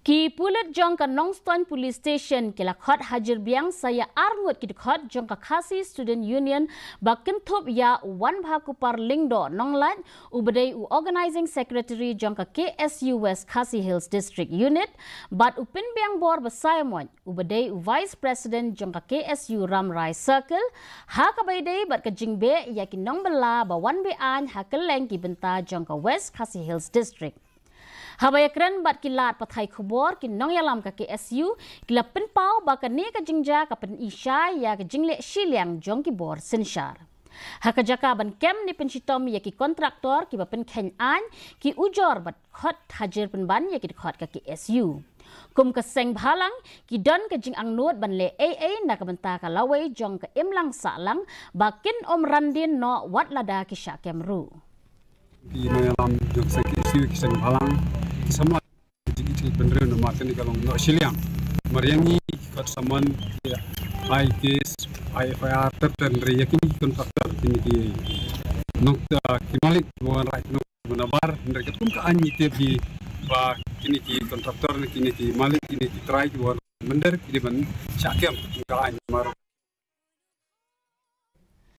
Ki pulut jong ka Nongstoin Police Station kila Khot Hajir biang saya Ar-Ngut ki Dkhot jong ka KHASI Student Union bakin thup ya wan bhaku par lingdo nonglat ubadai u Organizing Secretary jong ka KSU West KHASI Hills District Unit bat upin biang bor basayamon ubadai u Vice President jong ka KSU Ramrai Circle ha ka baydai bat ka jingbe ya ki nongbala ba wan be an ha keleng ki benta jong ka West KHASI Hills District. Habayakran bat kilat pathai khobor ki Nongialam ka KSU kila penpau ba ka ne ka jingja ka pen isya ya ka jingle shiliang jong ki bor sinshar. Hakajaka ban kem ni pensitom ya ki kontraktor ki ba pen khen an ki ujor bat Khot Hajir pen ban ya ki Dkhot ka KSU. Kum ka seng bhalang ki don ka jing Ar-Ngut ban le AA na ka benta ka lawai jong ka imlang salang bakin randin no wat lada ki Shah Kemru. Di Nongialam jong sa KSU ki seng bhalang semua digital bener no makan di kalong no siliang mariangi kat saman ya ai case IFR terten yakin kontraktor kini ki nokta kimalik bukan right no menabar mereka pun ka anyi te bi ba kini ki kontraktor kini ki malik kini ki try bukan bener kini ban syakem ka anyi mar